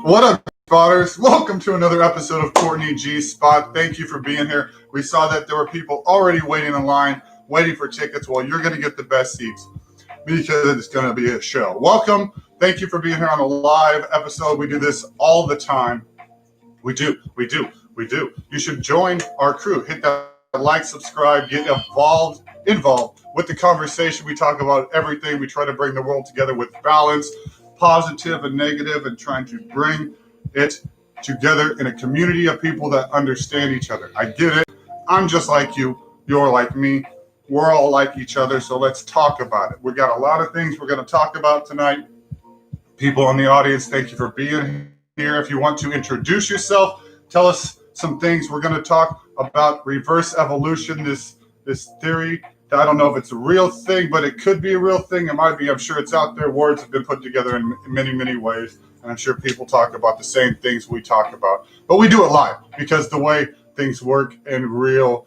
What up, spotters? Welcome to another episode of Courtney G Spot. Thank you for being here. We saw that there were people already waiting in line, waiting for tickets. Well, you're going to get the best seats because it's going to be a show. Welcome. Thank you for being here on a live episode. We do this all the time. We do. You should join our crew. Hit that like, subscribe, get involved with the conversation. We talk about everything. We try to bring the world together with balance, positive and negative, and trying to bring it together in a community of people that understand each other. I get it. I'm just like you. You're like me. We're all like each other. So let's talk about it. We got a lot of things we're going to talk about tonight. People in the audience, thank you for being here. If you want to introduce yourself, tell us some things. We're going to talk about reverse evolution, this theory. I don't know if it's a real thing, but it could be a real thing. It might be. I'm sure it's out there. Words have been put together in many, many ways. And I'm sure people talk about the same things we talk about. But we do it live because the way things work in real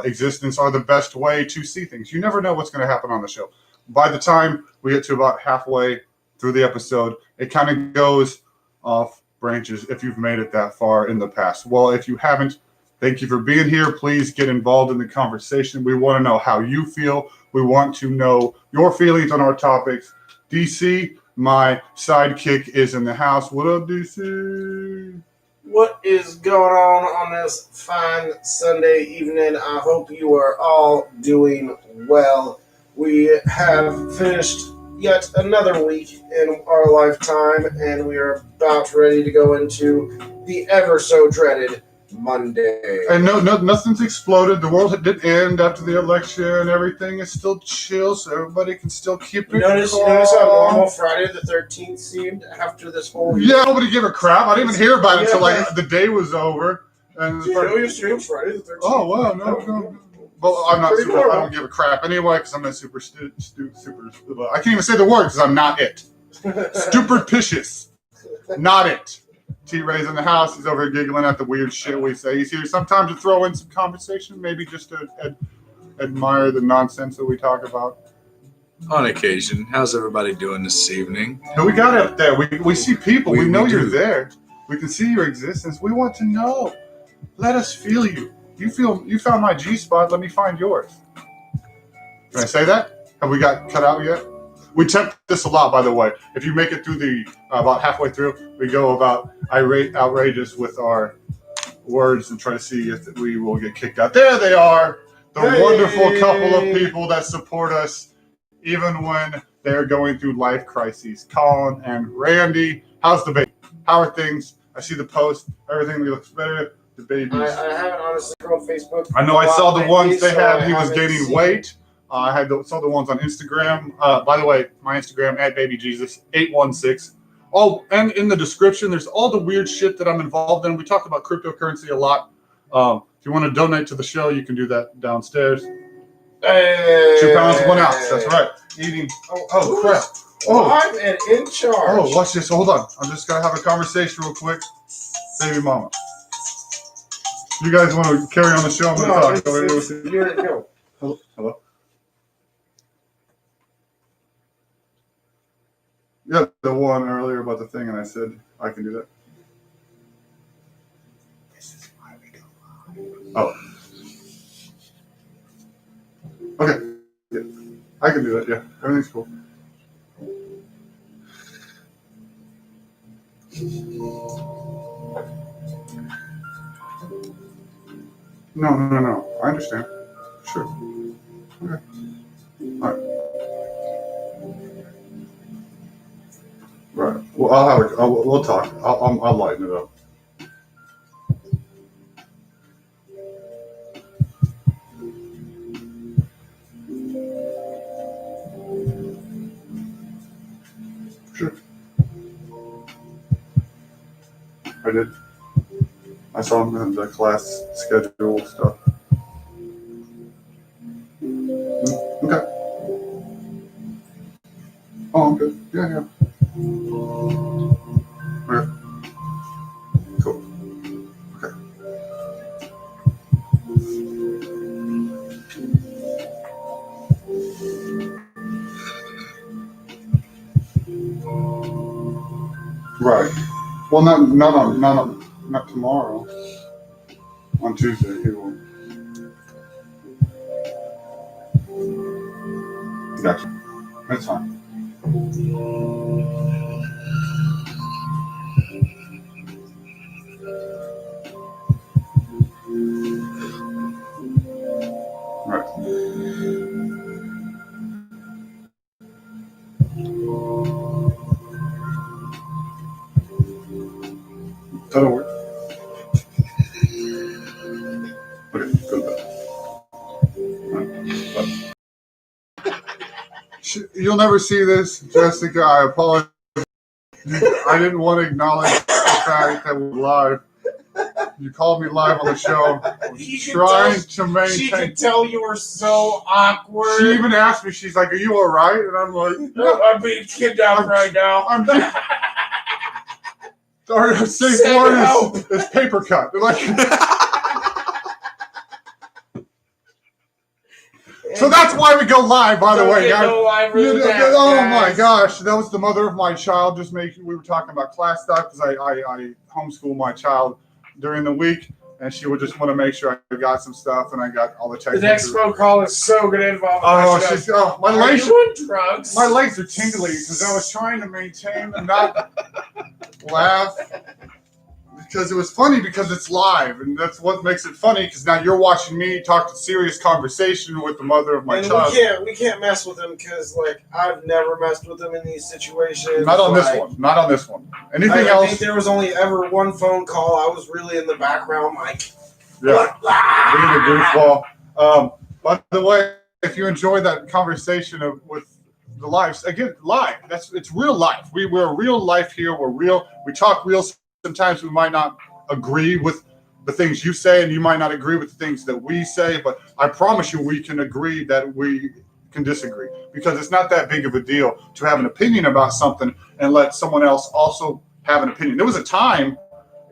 existence are the best way to see things. You never know what's going to happen on the show. By the time we get to about halfway through the episode, it kind of goes off branches if you've made it that far in the past. Well, if you haven't, thank you for being here. Please get involved in the conversation. We want to know how you feel. We want to know your feelings on our topics. DC, my sidekick, is in the house. What up, DC? What is going on this fine Sunday evening? I hope you are all doing well. We have finished yet another week in our lifetime, and we are about ready to go into the ever so dreaded Monday. And no, nothing's exploded. The world didn't end after the election. Everything is still chill, so everybody can still keep it. Notice how normal Friday the 13th seemed after this whole year? Yeah, nobody gave a crap. I didn't even hear about it until like the day was over. And Did you know you streamed Friday the 13th? Oh wow, no. Well, I'm not super. I don't give a crap anyway because I'm not super. I can't even say the word because I'm not it. Superstitious, not it. T-Ray's in the house. He's over here giggling at the weird shit we say. He's here sometimes to throw in some conversation, maybe just to admire the nonsense that we talk about. On occasion. How's everybody doing this evening? And we got it up there. We see people. We know you're do. there. We can see your existence. We want to know. Let us feel you. You found my G spot. Let me find yours. Can I say that? Have we got cut out yet? We tempt this a lot, by the way. If you make it through the about halfway through, we go about outrageous with our words and try to see if we will get kicked out. There they are, the wonderful couple of people that support us even when they're going through life crises. Colin and Randy, how's the baby? How are things? I see the post. Everything looks better. The babies. I haven't honestly scrolled Facebook. I know I saw the ones they had. He was haven't gaining seen weight. I saw the ones on Instagram. By the way, my Instagram @babyjesus816. Oh, and in the description, there's all the weird shit that I'm involved in. We talk about cryptocurrency a lot. If you want to donate to the show, you can do that downstairs. Hey. £2, 1 ounce. That's right. Eating. Oh crap. Oh, Live and in charge. oh, watch this. Hold on. I'm just gonna have a conversation real quick. Baby mama. You guys want to carry on the show? I'm gonna talk. Go. Hello. Yeah, the one earlier about the thing, and I said I can do that. This is why we go live. Oh. Okay. Yeah. I can do that, yeah. Everything's cool. No. I understand. Sure. Okay. All right. Right. Well, we'll talk. I'll lighten it up. Sure. I did. I saw him in the class schedule stuff. Okay. Oh, I'm good. Yeah. Okay. Cool. Okay. Right. Well, not tomorrow. On Tuesday, he will. Gotcha. That's fine. Right. That'll work. Okay, go to bed. You'll never see this, Jessica. I apologize. I didn't want to acknowledge the fact that we're live. You called me live on the show. I was trying to maintain. She could tell you were so awkward. She even asked me, she's like, "Are you all right?" And I'm like, "No, I'm being kidnapped right now." Our safe word is paper cut. Like, so that's why we go live, by the way. Oh my gosh, that was the mother of my child. We were talking about class stuff because I homeschool my child during the week, and she would just want to make sure I got some stuff, and I got all the text. The next phone call is so going to involve. My legs. Are you on drugs? My legs are tingly because I was trying to maintain and not laugh. Because it was funny because it's live, and that's what makes it funny. Because now you're watching me talk to serious conversation with the mother of my child. We can't mess with them because I've never messed with them in these situations. Not on this one. Anything else? I think there was only ever one phone call. I was really in the background, Mike. Yeah, being a goofball. By the way, if you enjoyed that conversation with the lives, again, live. It's real life. We're real life here. We're real. We talk real. Sometimes we might not agree with the things you say, and you might not agree with the things that we say, but I promise you we can agree that we can disagree, because it's not that big of a deal to have an opinion about something and let someone else also have an opinion. There was a time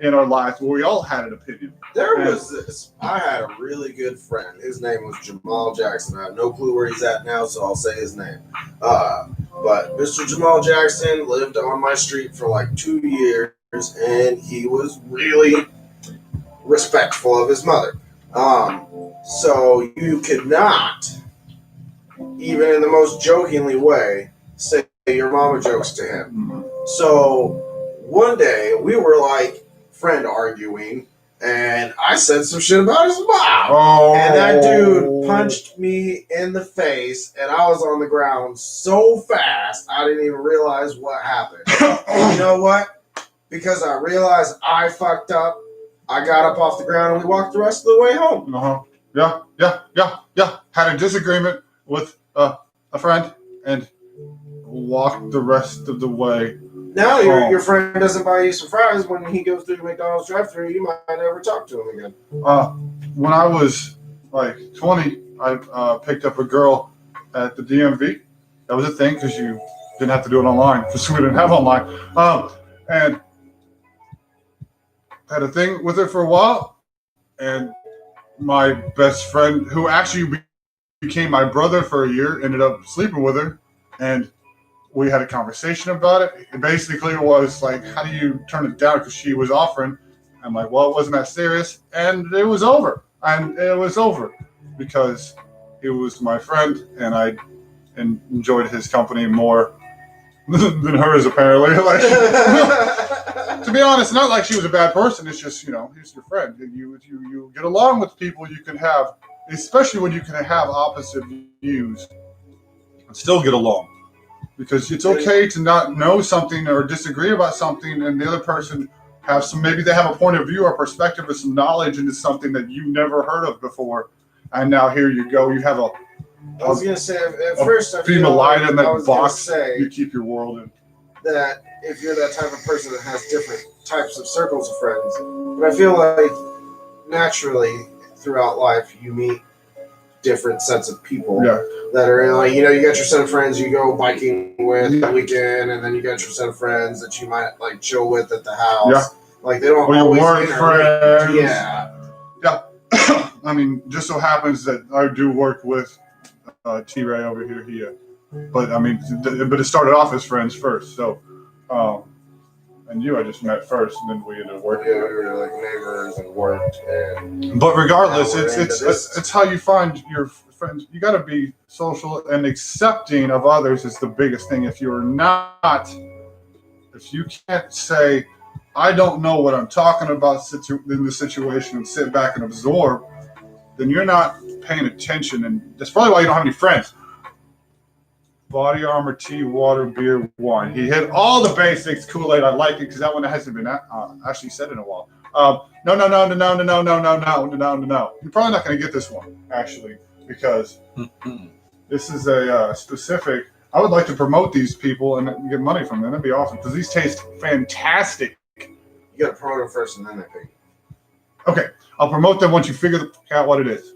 in our lives where we all had an opinion. I had a really good friend. His name was Jamal Jackson. I have no clue where he's at now, so I'll say his name. But Mr. Jamal Jackson lived on my street for 2 years. And he was really respectful of his mother. So you could not, even in the most jokingly way, say your mama jokes to him. So one day we were friend arguing, and I said some shit about his mom. And that dude punched me in the face, and I was on the ground so fast I didn't even realize what happened. You know what? Because I realized I fucked up, I got up off the ground and we walked the rest of the way home. Yeah. Had a disagreement with a friend and walked the rest of the way. Now your friend doesn't buy you some fries when he goes through the McDonald's drive-thru. You might never talk to him again. When I was 20, I picked up a girl at the DMV. That was a thing because you didn't have to do it online because we didn't have online. And had a thing with her for a while, and my best friend, who actually became my brother for a year, ended up sleeping with her, and we had a conversation about it. It basically was how do you turn it down, because she was offering. I'm like, well, it wasn't that serious, and it was over. And it was over because he was my friend, and I enjoyed his company more than hers, apparently. To be honest, not like she was a bad person. It's just, he's your friend. You get along with people you can have, especially when you can have opposite views and still get along. Because it's okay to not know something or disagree about something, and the other person maybe they have a point of view or perspective or some knowledge into something that you never heard of before. And now here you go. You have I was going to say, at first, I feel light in that box say you keep your world in. That if you're that type of person that has different types of circles of friends, but I feel like naturally throughout life you meet different sets of people that are in, you got your set of friends you go biking with the weekend, and then you got your set of friends that you might chill with at the house. They don't always work friends. Yeah. I mean, just so happens that I do work with T-Ray over here. But it started off as friends first. So, And you I just met first, and then we ended up working. Yeah, we were like neighbors and worked. And but regardless, now we're into this. it's how you find your friends. You got to be social and accepting of others is the biggest thing. If you're not, if you can't say, I don't know what I'm talking about in the situation and sit back and absorb, then you're not paying attention. And that's probably why you don't have any friends. Body armor, tea, water, beer, wine. He hit all the basics. Kool-Aid, I like it because that one hasn't been actually said in a while. No. You're probably not going to get this one, actually, because this is a specific. I would like to promote these people and get money from them. That'd be awesome because these taste fantastic. You got to promote them first and then I think. Okay, I'll promote them once you figure out what it is.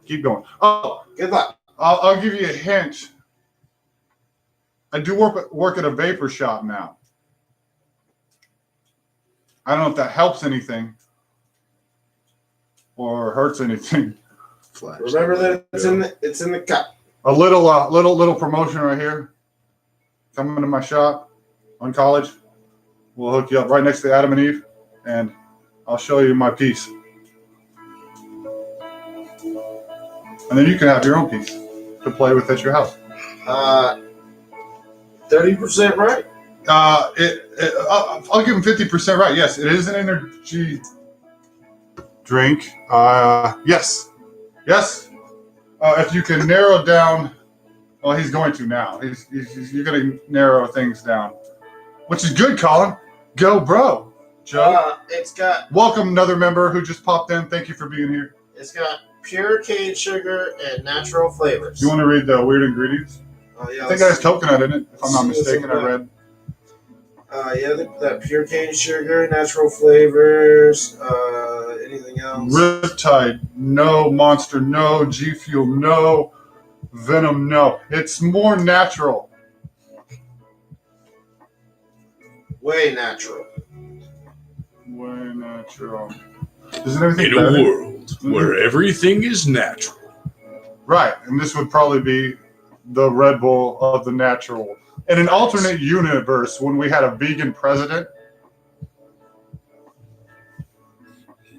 Keep going. Oh, good luck. I'll give you a hint. I do work at a vapor shop now. I don't know if that helps anything or hurts anything. Remember that it's in the cup. A little promotion right here. Come into my shop on College. We'll hook you up right next to Adam and Eve, and I'll show you my piece. And then you can have your own piece to play with at your house. 30% right? I'll give him 50% right. Yes, it is an energy drink. Yes. If you can narrow down, well, he's going to now. You're going to narrow things down, which is good, Colin. Go, bro. Joe. It's got. Welcome, another member who just popped in. Thank you for being here. It's got pure cane sugar and natural flavors. You want to read the weird ingredients? Oh yeah. I think it has coconut in it, if I'm not mistaken. I read. That pure cane sugar, natural flavors. Anything else? Riptide, no. Monster, no. G Fuel, no. Venom, no. It's more natural. Way natural. Way natural. Isn't everything In better? a world where everything is natural. Right, and this would probably be the Red Bull of the natural. In an alternate universe, when we had a vegan president.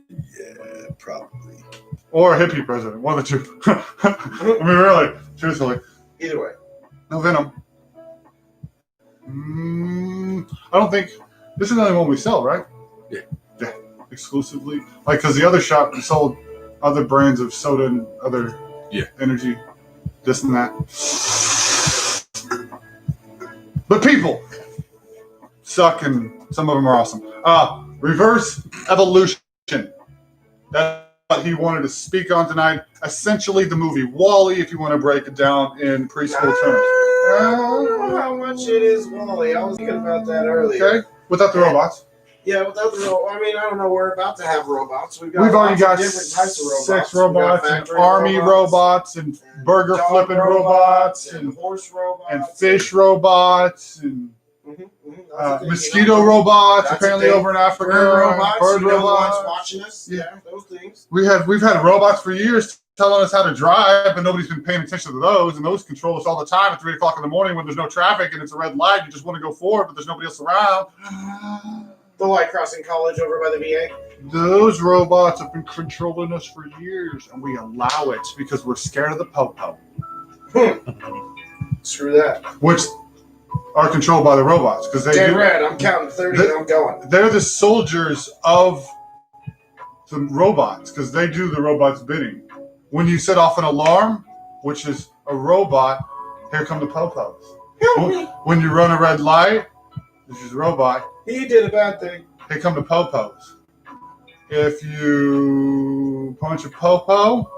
Yeah, probably. Or a hippie president, one of the two. I mean, really, truthfully. Either way. No Venom. I don't think this is the only one we sell, right? Yeah. Exclusively, like because the other shop sold other brands of soda and other energy, this and that. But people suck, and some of them are awesome. Reverse evolution. That's what he wanted to speak on tonight. Essentially, the movie WALL-E, if you want to break it down in preschool terms. I don't know how much it is WALL-E. I was thinking about that earlier. Okay, without the robots. Yeah, without the robots. I mean, I don't know. We're about to have robots. We've already got different types of robots. sex robots and army robots and burger flipping robots and horse robots and fish robots and mosquito robots. That's apparently over in Africa. bird robots. Bird You know the robots. ones watching us. Yeah, those things. We've had robots for years telling us how to drive, but nobody's been paying attention to those. And those control us all the time at 3 o'clock in the morning when there's no traffic and it's a red light. You just want to go forward, but there's nobody else around. The light crossing college over by the VA. Those robots have been controlling us for years, and we allow it because we're scared of the po-po. Screw that. Which are controlled by the robots because they Dead red. I'm counting 30 and I'm going. They're the soldiers of the robots because they do the robots' bidding. When you set off an alarm, which is a robot, here come the po-pos. Help me. When you run a red light, which is a robot, He did a bad thing. here come the po-pos. If you punch a po-po,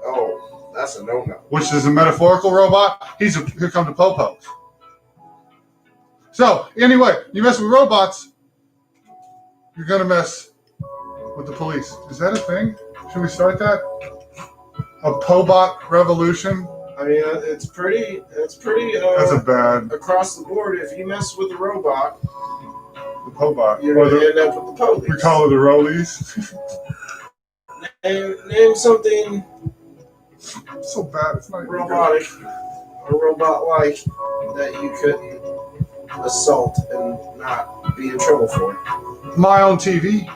Oh, that's a no-no. which is a metaphorical robot, here come the po-pos. So, anyway, you mess with robots, you're going to mess with the police. Is that a thing? Should we start that? A po-bot revolution? I mean, it's pretty. That's a bad. across the board. If you mess with a robot, The po-bot. you're Or going to the, end up with the police. we call it the rollies. Name something So bad. It's not even robotic or robot-like that you couldn't assault and not be in trouble for it. My own TV.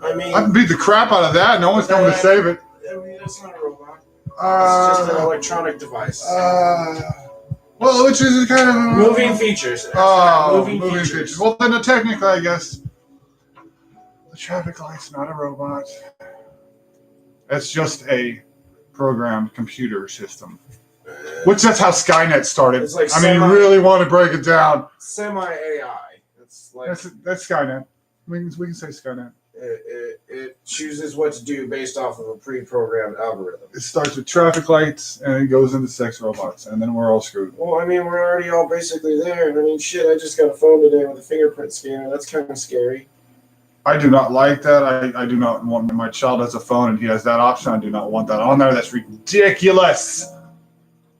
I mean, I can beat the crap out of that. No one's coming to save it. I mean, it's not a robot. It's just an electronic device. Well, which is kind of Moving features. Moving features. Well, then technically, I guess the traffic light's not a robot. It's just a programmed computer system. Which that's how Skynet started. It's like I mean, you really want to break it down. Semi-AI. It's like That's Skynet. We can say Skynet. It chooses what to do based off of a pre-programmed algorithm. It starts with traffic lights and it goes into sex robots, and then we're all screwed. Well, I mean, we're already all basically there. I mean, shit, I just got a phone today with a fingerprint scanner. That's kind of scary. I do not like that. I do not want my child has a phone and he has that option. I do not want that on there. That's ridiculous.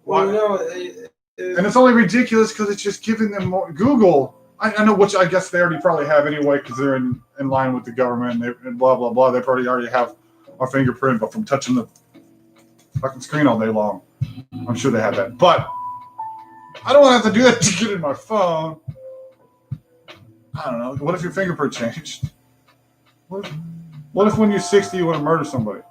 Well, you know, And it's only ridiculous because it's just giving them more. Google, I know, which I guess they already probably have anyway because they're in line with the government and blah, blah, blah. They probably already have our fingerprint, but from touching the fucking screen all day long, I'm sure they have that. But I don't want to have to do that to get in my phone. I don't know. What if your fingerprint changed? What if when you're 60 you want to murder somebody?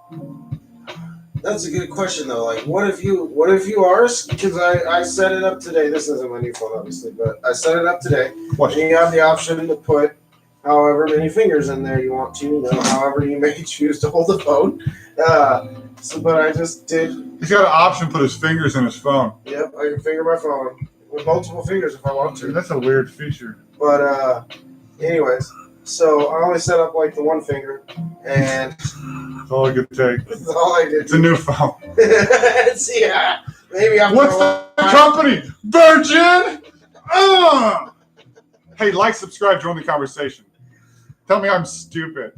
that's a good question though. Like, what if you are? Because I set it up today. This isn't my new phone, obviously, but I set it up today. What? And you have the option to put however many fingers in there you want to. You know, however you may choose to hold the phone. But I just did. He's got an option to put his fingers in his phone. Yep, I can finger my phone with multiple fingers if I want to. Dude, that's a weird feature. But anyways, so I only set up like the one finger, and That's all I could take. that's all I did. It's a new phone. Yeah, maybe I'm. What's the company? Virgin? Hey, like, subscribe, join the conversation. Tell me I'm stupid.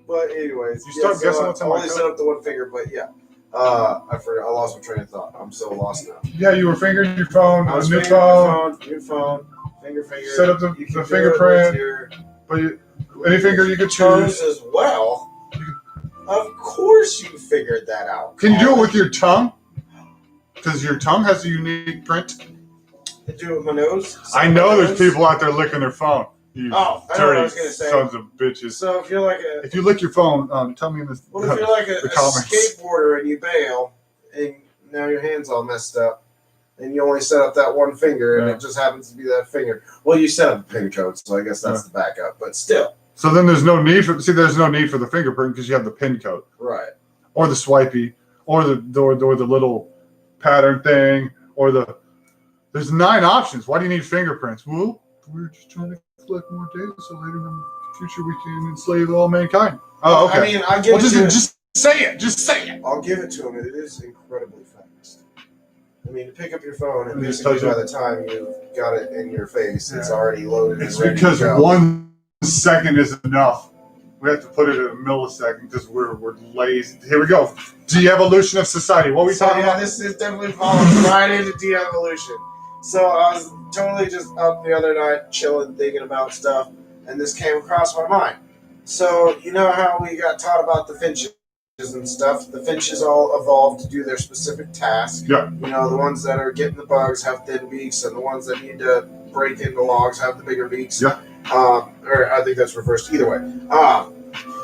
But anyways, You start guessing what's I in my only code? set up the one finger, but yeah. I forgot. I lost my train of thought. I'm so lost now. Yeah, you were fingering your phone, I was new fingering phone. new phone, finger. Set up the You can do it fingerprint. with your But any finger you could toes choose. as well. Of course, you figured that out. Can you do it with your tongue? Because your tongue has a unique print. To do it with my nose. I know there's people out there licking their phone. You I know what I dirty was gonna say. sons of bitches. So if you're like a, If you lick your phone, tell me in the what if you're like the a comments. skateboarder and you bail, and now your hand's all messed up, and you only set up that one finger, and Yeah. it just happens to be that finger. Well, you set up the pin code, so I guess that's the backup. But still, So then there's no need for the fingerprint because you have the pin code right? or the swipey or the little pattern thing or there's 9 options. Why do you need fingerprints? Well, we're just trying to collect more data so later in the future we can enslave all mankind. Oh, okay. I mean, I give Well, it to him. just say it. Just say it. I'll give it to him. It is incredibly fast. I mean, to pick up your phone and And just basically touch by it. the time you've got it in your face, it's Yeah. already loaded. It's and ready because to go. 1 second is enough. We have to put it at a millisecond because we're lazy. Here we go. De-evolution of society. What are we So talking yeah, about? this is definitely falling right into de-evolution. So I was totally just up the other night, chilling, thinking about stuff, and this came across my mind. So you know how we got taught about the finches and stuff? The finches all evolved to do their specific task. Yeah. You know, the ones that are getting the bugs have thin beaks, and the ones that need to break into logs have the bigger beaks. Yeah. Or I think that's reversed. Either way,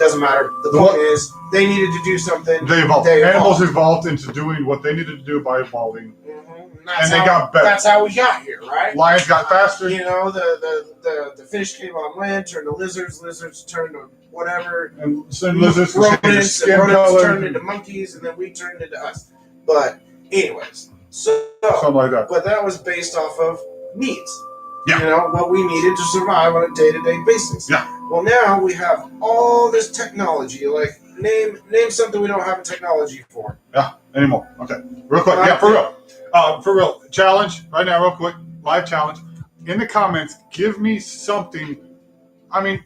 doesn't matter. The point is, they needed to do something. They evolved. They Animals evolved into doing what they needed to do by evolving. And they got better. That's how we got here, right? Lions got faster. You know, the fish came on land, turned to lizards, lizards turned to whatever, And some lizards can change their rodents, skin rodents color. turned into monkeys, and then we turned into us. But anyways, Something like that. but that was based off of needs. Yeah. You know, what we needed to survive on a day-to-day basis. Yeah. Well, now we have all this technology. Like, name something we don't have a technology for. Yeah, anymore. Okay. Real quick. Yeah, for real. For real. Challenge right now, real quick. Live challenge. In the comments, give me something. I mean,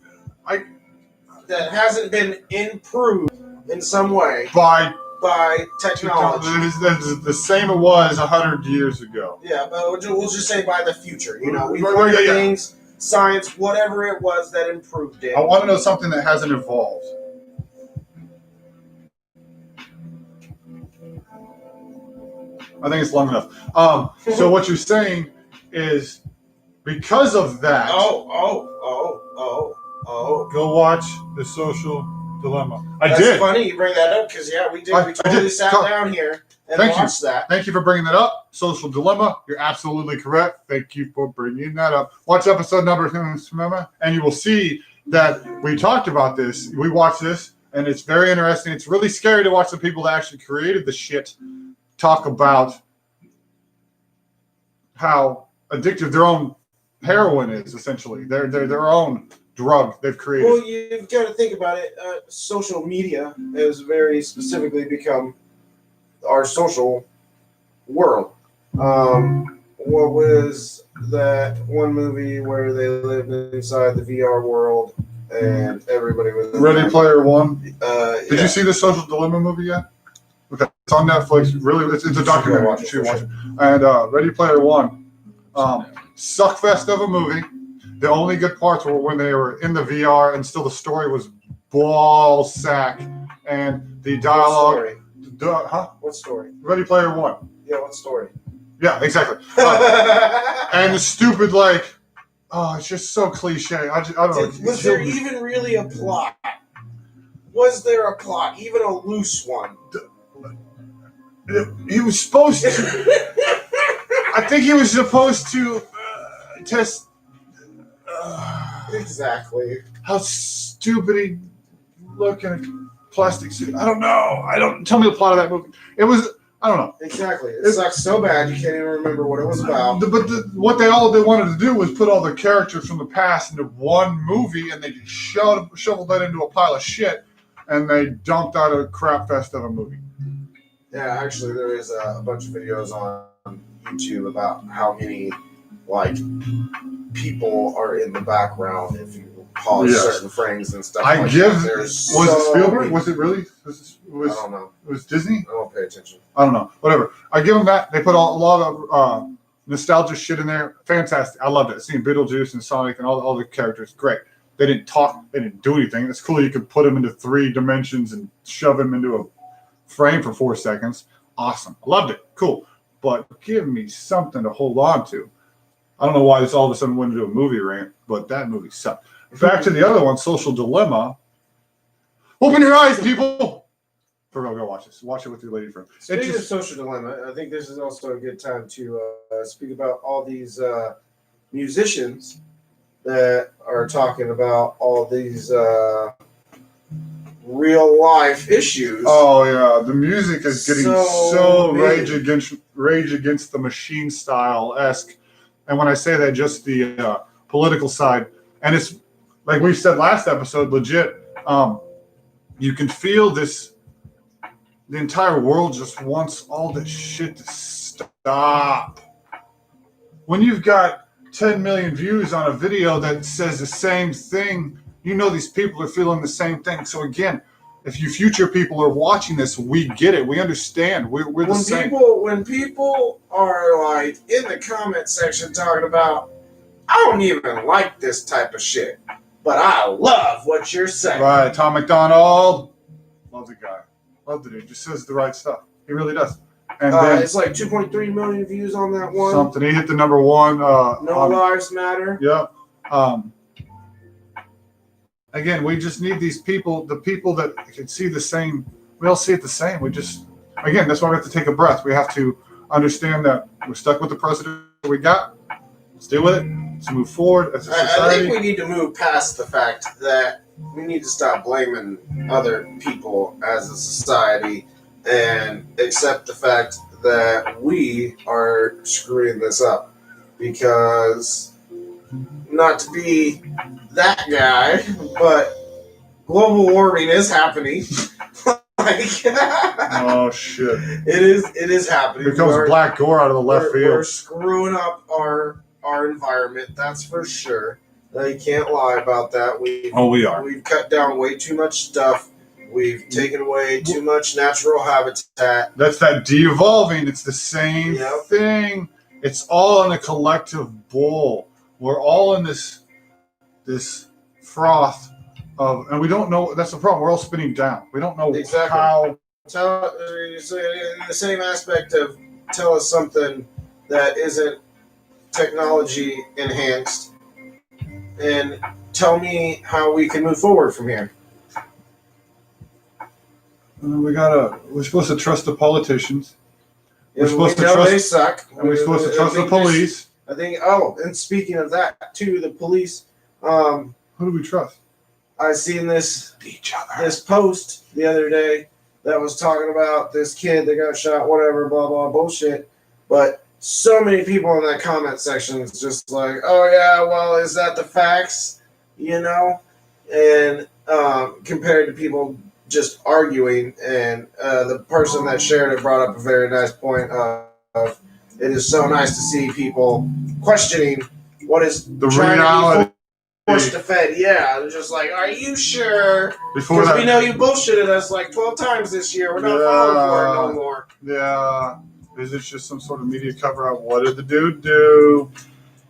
That hasn't been improved in some way by by technology. It's the same it was 100 years ago. Yeah, but we'll just say by the future. You know, we Right, learned yeah. things, science, whatever it was that improved it. I want to know something that hasn't evolved. I think it's long enough. So what you're saying is Because of that, go watch The Social Dilemma. That's did. funny you bring that up because we did. We totally sat down here and watched that. Thank you for bringing that up. Social Dilemma. You're absolutely correct. Thank you for bringing that up. Watch episode number, and you will see that we talked about this. We watched this, and it's very interesting. It's really scary to watch the people that actually created the shit talk about how addictive their own heroin is. Essentially, their own drug they've created. Well, you've got to think about it. Social media has very specifically become our social world. What was that one movie where they lived inside the VR world and everybody was Ready Player One? Did you yeah. see the Social Dilemma movie yet? Okay, it's on Netflix. Really, it's a documentary. Watch it. And Ready Player One, suckfest of a movie. The only good parts were when they were in the VR, and still the story was ball sack, and the dialogue. What story? Ready Player One. Yeah, what story? Yeah, exactly. And the stupid it's just so cliche. I don't know. Was there even really a plot? Was there a plot, even a loose one? He was supposed to. I think he was supposed to test. Exactly. How stupid he looked in a plastic suit. I don't know. Tell me the plot of that movie. It was. I don't know. Exactly. It sucks so bad you can't even remember what it was about. What they wanted to do was put all the characters from the past into one movie, and they just shoveled that into a pile of shit, and they dumped out a crap fest of a movie. Yeah, actually, there is a bunch of videos on YouTube about how many people are in the background if you pause certain frames and stuff. Was it Spielberg? Was it really? I don't know. It was Disney? I don't pay attention. I don't know. Whatever. I give them that. They put a lot of nostalgia shit in there. Fantastic. I loved it. Seeing Beetlejuice and Sonic and all the characters. Great. They didn't talk. They didn't do anything. It's cool you could put them into 3 dimensions and shove them into a frame for 4 seconds. Awesome. I loved it. Cool. But give me something to hold on to. I don't know why this all of a sudden went into a movie rant, but that movie sucked. Back to the other one, Social Dilemma. Open your eyes, people! For real, go watch this. Watch it with your lady friend. Speaking of Social Dilemma, I think this is also a good time to speak about all these musicians that are talking about all these real life issues. Oh yeah, the music is getting so big. Rage Against the Machine style-esque. And when I say that, just the political side. And it's, like we said last episode, legit, you can feel this. The entire world just wants all this shit to stop. When you've got 10 million views on a video that says the same thing, you know these people are feeling the same thing. So again, if you future people are watching this, we get it. We understand. We're the same. When people are in the comment section talking about, I don't even like this type of shit, but I love what you're saying. Right, Tom McDonald. Love the guy. Love the dude. Just says the right stuff. He really does. And then it's 2.3 million views on that one. Something. He hit the number 1. No Lives Matter. Yep. Again, we just need these people, the people that can see the same. We all see it the same. Again, that's why we have to take a breath. We have to understand that we're stuck with the president we got. Let's deal with it. Let's move forward as a society. I think we need to move past the fact that we need to stop blaming other people as a society and accept the fact that we are screwing this up. Because, not to be that guy, but global warming is happening. Oh shit! It is happening. Here comes Black Gore out of the left field. We're screwing up our environment. That's for sure. You can't lie about that. We are. We've cut down way too much stuff. We've taken away too much natural habitat. That's that de-evolving. It's the same thing. It's all in a collective bowl. We're all in this froth of, and we don't know. That's the problem. We're all spinning down. We don't know how. In the same aspect of tell us something that isn't technology enhanced, and tell me how we can move forward from here. We're supposed to trust the politicians. We're And supposed we to know trust, they suck. and we're supposed to trust the police. I think. Oh, and speaking of that, too, the police. Who do we trust? I seen this Each other. this post the other day that was talking about this kid that got shot, whatever, blah blah bullshit. But so many people in that comment section is just like, oh yeah, well, is that the facts? You know, and compared to people just arguing, and the person that shared it brought up a very nice point of it is so nice to see people questioning what is The reality. forced to fed. Yeah, they're just like, are you sure? Before Because that, we know you bullshitted us like 12 times this year. We're not falling for it no more. Yeah. Is it just some sort of media cover up? What did the dude do?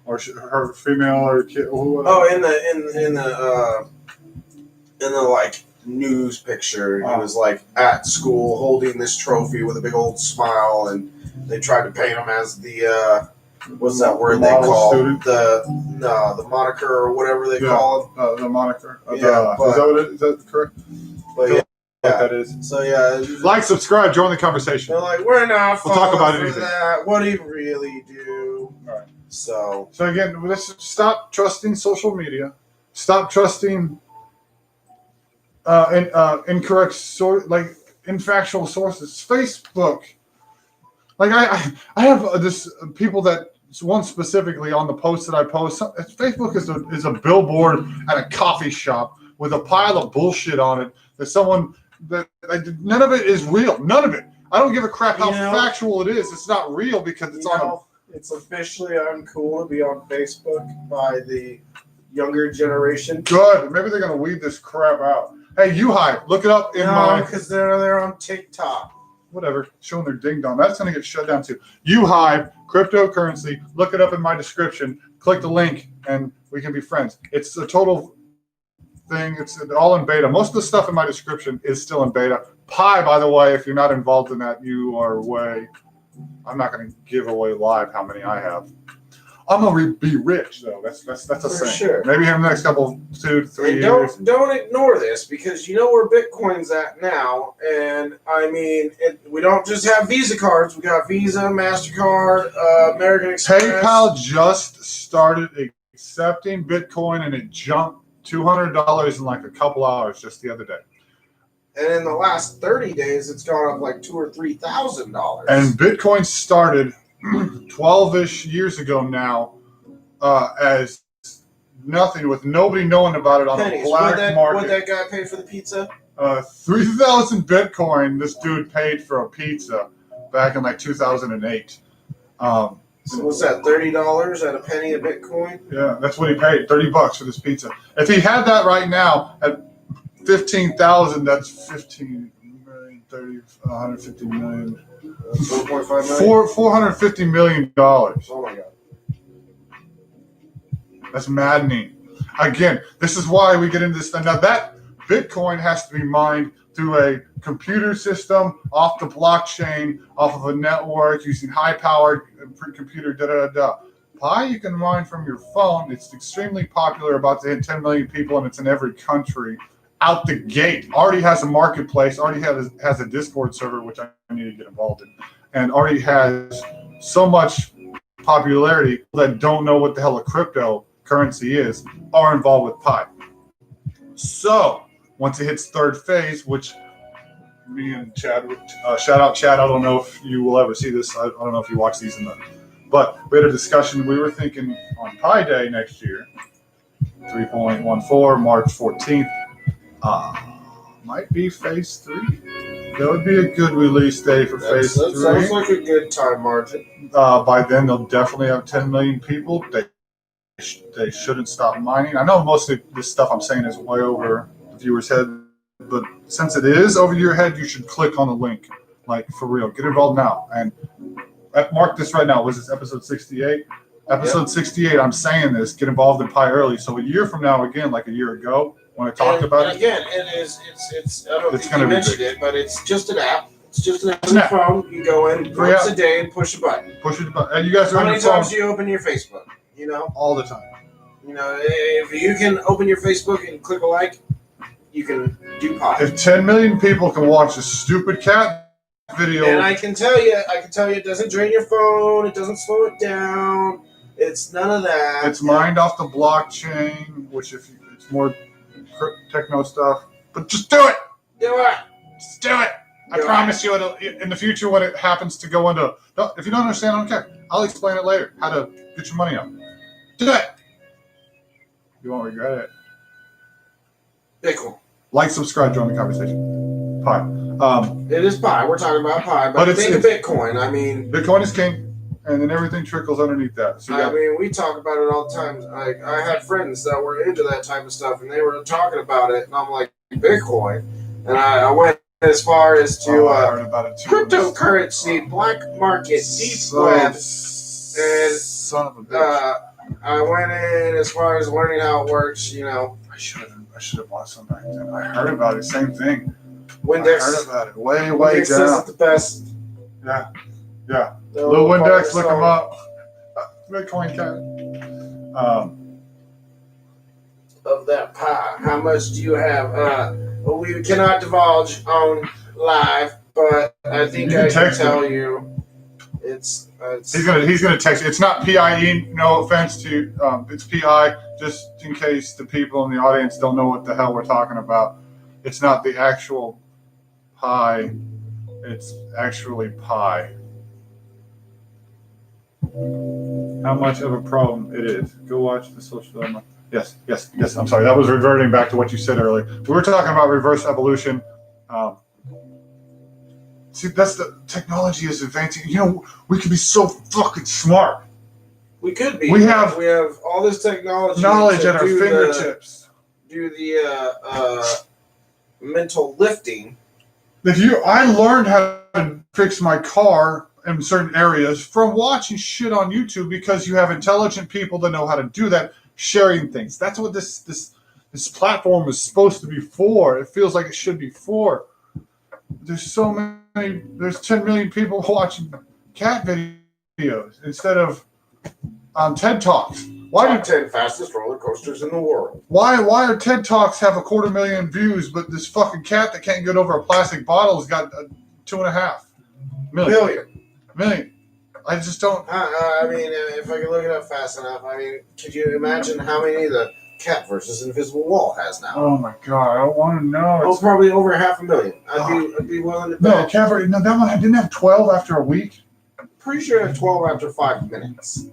Or her female or kid? Oh, in the like news picture, he was like at school holding this trophy with a big old smile, and they tried to paint him as the what's that word they call student? the moniker or whatever they call him. The moniker. Is that correct? But yeah. What that is. So yeah, like, subscribe, join the conversation. they're like, we're not We'll talk about falling anything. for that. What do you really do? All right. So again, let's stop trusting social media. Stop trusting incorrect infactual sources. Facebook. Like I have this people that one specifically on the post that I post. Facebook is a billboard at a coffee shop with a pile of bullshit on it. That someone none of it is real. None of it. I don't give a crap how factual it is. It's not real because it's it's officially uncool to be on Facebook by the younger generation. Good. Maybe they're gonna weed this crap out. Hey, Uhive, look it up because they're on TikTok. Whatever, showing their ding dong. That's gonna get shut down too. Uhive, cryptocurrency. Look it up in my description. Click the link, and we can be friends. It's a total thing. It's all in beta. Most of the stuff in my description is still in beta. Pi, by the way, if you're not involved in that, you are way. I'm not going to give away live how many I have. I'm going to be rich, though. That's a saying. Sure. Maybe in the next couple, 2 to 3 years. Don't ignore this, because you know where Bitcoin's at now, and I mean, we don't just have Visa cards. We got Visa, MasterCard, American Express. PayPal just started accepting Bitcoin, and it jumped $200 in like a couple hours just the other day. And in the last 30 days, it's gone up like $2,000 or $3,000. And Bitcoin started 12-ish years ago now as nothing, with nobody knowing about it on the black market. What that guy pay for the pizza? 3,000 Bitcoin this dude paid for a pizza back in like 2008. So what's that, $30 at a penny a Bitcoin? Yeah, that's what he paid, $30 for this pizza. If he had that right now at 15,000, that's 15 million, 30, 150 million. 4.5 million? $450 million. Oh my God. That's maddening. Again, this is why we get into this thing. Now that Bitcoin has to be mined through a computer system, off the blockchain, off of a network, using high-powered computer, Pi you can mine from your phone. It's extremely popular, about to hit 10 million people, and it's in every country. Out the gate, already has a marketplace, already has a Discord server, which I need to get involved in, and already has so much popularity that don't know what the hell a cryptocurrency is are involved with Pi. So once it hits third phase, which me and Chad, shout out Chad, I don't know if you will ever see this. I don't know if you watch these but we had a discussion. We were thinking on Pi Day next year, 3.14, March 14th. Might be phase 3. That would be a good release day for phase 3. Sounds like a good time margin. By then, they'll definitely have 10 million people. They shouldn't stop mining. I know most of this stuff I'm saying is way over the viewer's head, but since it is over your head, you should click on the link. Like, for real. Get involved now. And mark this right now. Was this episode 68? Episode 68, I'm saying this. Get involved in Pi early. So a year from now, again, like a year ago, when I talked about it. Again, it's I don't think you mentioned it, but it's just an app. It's just an Snap. phone. You go in once a day and push a button. Push it. And you guys are How on many your phone times do you open your Facebook? You know, all the time. you know, if you can open your Facebook and click a like, you can do pie. If 10 million people can watch a stupid cat video, And I can tell you, it doesn't drain your phone. It doesn't slow it down. It's none of that. it's mined off the blockchain, which it's more techno stuff. But just do it. Do it. Just do it. I promise you, in the future, when it happens to go into, if you don't understand, I don't care. I'll explain it later. How to get your money up. Do it. You won't regret it. Bitcoin. Like, subscribe, join the conversation. Pie. It is pie. We're talking about pie, but think of Bitcoin. I mean, Bitcoin is king, and then everything trickles underneath that. So I mean, we talk about it all the time. Like, I had friends that were into that type of stuff, and they were talking about it, and I'm like, Bitcoin, and I went as far as to I heard about it too. cryptocurrency, black market, deep web, and son of a bitch. I went in as far as learning how it works. You know, I should have bought some back then. I heard about it. Same thing. Windex. I heard about it. Way Windex says down. it's the best. Yeah. The Little part Windex, of the look them song up. Bitcoin cat. Of that pie. How much do you have? We cannot divulge on live, but I think I can tell you. It's He's gonna text you. It's not PIE. No offense to it's PI. Just in case the people in the audience don't know what the hell we're talking about. It's not the actual pie. It's actually pie. How much of a problem it is. Go watch the social dilemma. Yes. I'm sorry. That was reverting back to what you said earlier. We were talking about reverse evolution. See, that's the technology is advancing. You know, we could be so fucking smart. We could be. We have all this technology, knowledge at our fingertips. Do the mental lifting. I learned how to fix my car in certain areas from watching shit on YouTube because you have intelligent people that know how to do that, sharing things. That's what this platform is supposed to be for. It feels like it should be for. There's so many. There's 10 million people watching cat videos instead of TED Talks. Why do 10 fastest roller coasters in the world? Why are TED Talks have 250,000 views, but this fucking cat that can't get over a plastic bottle has got 2.5 million? I just don't. I mean, if I could look it up fast enough, I mean, could you imagine how many the Cat versus Invisible Wall has now? Oh my god, I don't want to know. Oh, probably over 500,000. I'd be willing to bet. No, that one didn't have 12 after a week. I'm pretty sure it had 12 after 5 minutes.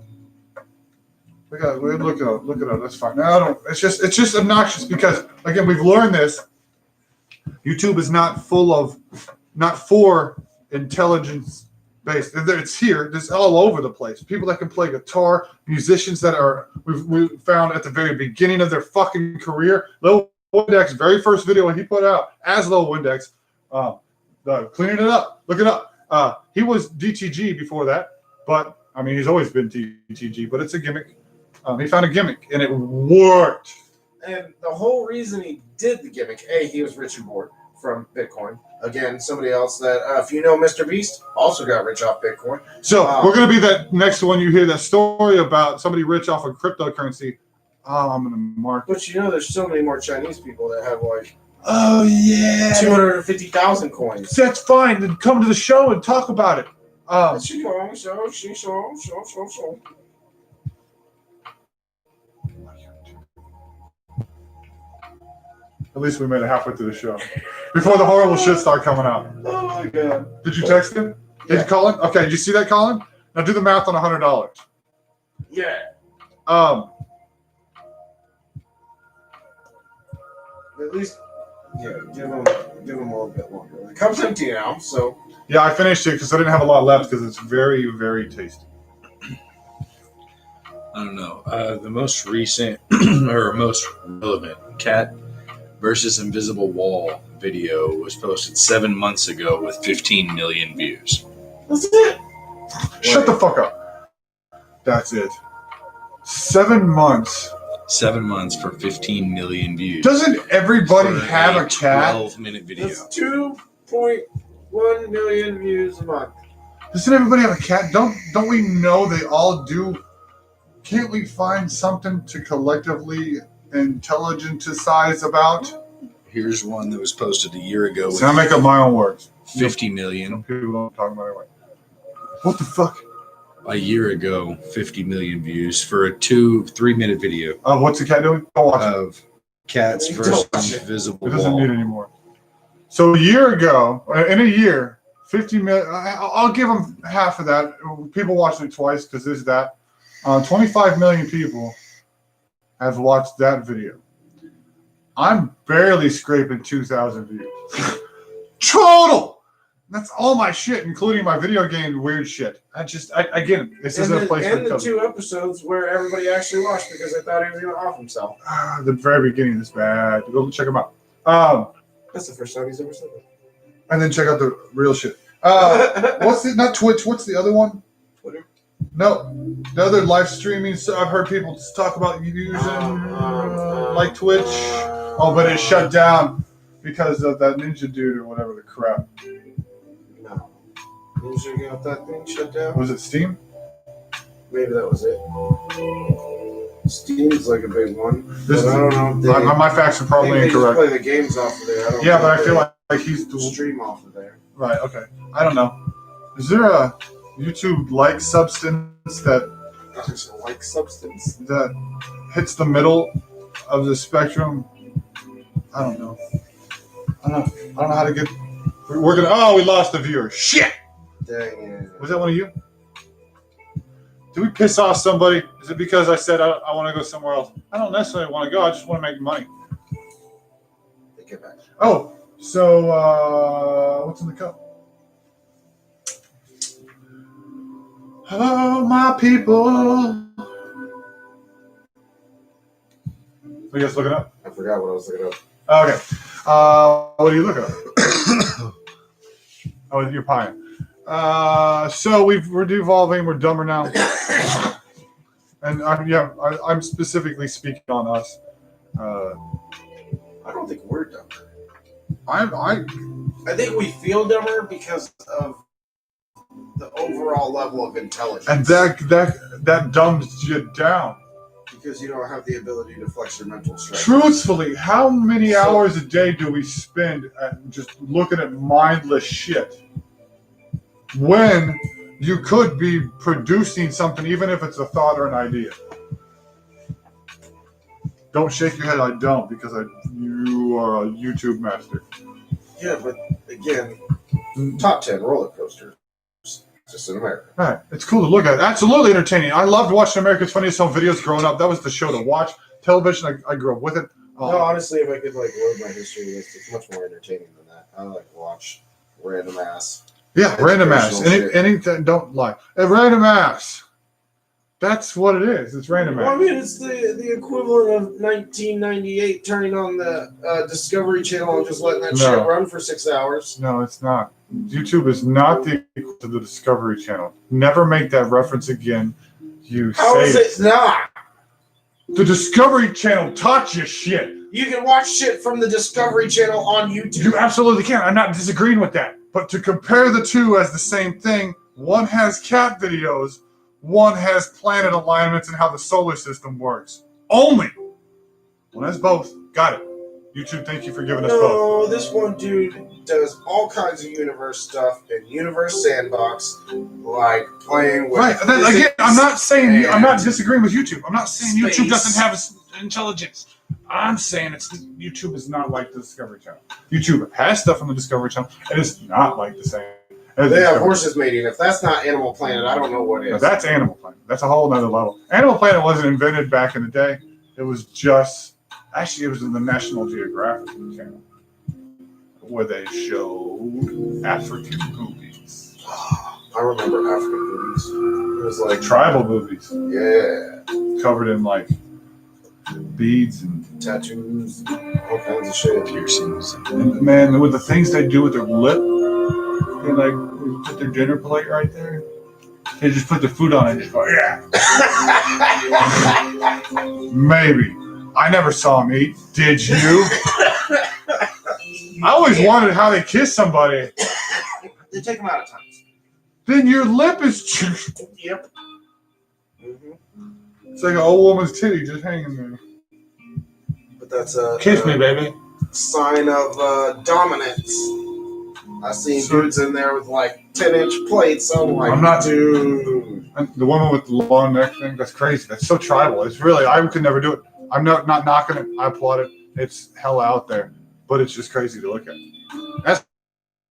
We look it up. That's fine. No, I don't. It's just obnoxious because again we've learned this. YouTube is not for intelligence based. It's here. It's all over the place. People that can play guitar, musicians that we found at the very beginning of their fucking career. Lil Windex, very first video he put out as Lil Windex, cleaning it up. Look it up. He was DTG before that, but I mean he's always been DTG, but it's a gimmick. He found a gimmick, and it worked. And the whole reason he did the gimmick, he was rich and bored from Bitcoin. Again, somebody else that, if you know Mr. Beast, also got rich off Bitcoin. So we're going to be that next one you hear that story about somebody rich off of cryptocurrency. I'm going to mark. But you know there's so many more Chinese people that have like 250,000 coins. That's fine. Then come to the show and talk about it. At least we made it halfway through the show. Before the horrible shit started coming out. Oh my god. Did you text him? Did you call him? Okay, did you see that, Colin? Now do the math on $100. Yeah. At least, give him a little bit longer. The cup's empty now, so. Yeah, I finished it because I didn't have a lot left because it's very, very tasty. I don't know. The most recent or most relevant cat versus Invisible Wall video was posted 7 months ago with 15 million views. That's it. Shut the fuck up. That's it. 7 months. 7 months for 15 million views. Doesn't everybody have a cat? 12-minute video. That's 2.2 1 million views a month. Doesn't everybody have a cat? Don't we know they all do? Can't we find something to collectively intelligentize about? Here's one that was posted a year ago So I make up my own words. 50 million. People don't talk about it anyway. What the fuck? A year ago, 50 million views for a 2-3-minute video What's the cat doing? Don't watch it. of cats Don't versus watch it. invisible It doesn't wall. need it anymore. So a year ago, in a year, 50 million. I'll give them half of that. People watched it twice because there's that. 25 million people have watched that video. I'm barely scraping 2,000 views. Total! That's all my shit, including my video game weird shit. Again, this isn't a place and for the 2 episodes where everybody actually watched because they thought he was going to off himself. The very beginning is bad. Go check them out. That's the first time he's ever said that. And then check out the real shit. What's it? Not Twitch. What's the other one? Twitter. No, the other live streaming. So I've heard people talk about using like Twitch. Oh, but it shut down because of that ninja dude or whatever the crap. No. Ninja got that thing shut down? Was it Steam? Maybe that was it. Steam's like a big one. This But I don't know. If my facts are probably they just incorrect. play the games off of there. I don't Yeah, think but I feel they like he's dual. stream off of there. Right. Okay. I don't know. Is there a YouTube like substance that There's a like substance. hits the middle of the spectrum? I don't know. I don't know how to get. We're gonna. Oh, we lost the viewer. Shit. Dang it. Was that one of you? Did we piss off somebody? Is it because I said I want to go somewhere else? I don't necessarily want to go. I just want to make money. Take it back. Oh, so what's in the cup? Hello, my people. What are you guys looking up? I forgot what I was looking up. Okay. What are you looking up? Oh, you're pieing. So we're devolving. We're dumber now. And I'm specifically speaking on us. I don't think we're dumber. I think we feel dumber because of the overall level of intelligence. and that dumbs you down. Because you don't have the ability to flex your mental strength. Truthfully, how many hours a day do we spend at just looking at mindless shit? When you could be producing something, even if it's a thought or an idea. Don't shake your head. I don't, because you are a YouTube master. Yeah, but again, top 10 roller coasters. Just in America. Right. It's cool to look at. Absolutely entertaining. I loved watching America's Funniest Home Videos growing up. That was the show to watch. Television, I grew up with it. No, honestly, if I could load my history list, it's much more entertaining than that. I like to watch random ass. Yeah, random ass. Educational shit. Anything, don't lie. Random ass. That's what it is. It's random Well, I ass. mean, it's the equivalent of 1998 turning on the Discovery Channel and just letting that shit run for 6 hours. No, it's not. YouTube is not the equal to the Discovery Channel. Never make that reference again. You How say is it not? The Discovery Channel taught you shit. You can watch shit from the Discovery Channel on YouTube. You absolutely can. I'm not disagreeing with that. But to compare the two as the same thing, one has cat videos, one has planet alignments and how the solar system works. Only. One has both. Got it. YouTube, thank you for giving us both. No, this one dude does all kinds of universe stuff in Universe Sandbox, like playing with. Right. Again, I'm not saying I'm not disagreeing with YouTube. I'm not saying Space. YouTube doesn't have intelligence. I'm saying YouTube is not like the Discovery Channel. YouTube has stuff on the Discovery Channel, and it's not like the same. As They have Discovery. horses mating. If that's not Animal Planet, I don't know what No, is. that's Animal Planet. That's a whole nother level. Animal Planet wasn't invented back in the day. It was just actually it was in the National Geographic channel where they showed African movies. I remember African movies. It was like Tribal movies. yeah, Covered in like beads and tattoos, all kinds of shit. Piercings. And man, with the things they do with their lip, they like put their dinner plate right there. They just put the food on it and just go, yeah. Maybe. I never saw them eat. Did you? I always wondered how they kiss somebody. take them out at times. Then your lip is Yep. Mm-hmm. It's like an old woman's titty just hanging there. But that's a Kiss me, baby. sign of dominance. I seen dudes in there with like 10-inch plates. I'm like, I'm not, dude. The woman with the long neck thing, that's crazy. That's so tribal. It's really, I could never do it. I'm not knocking it. I applaud it. It's hella out there. But it's just crazy to look at. That's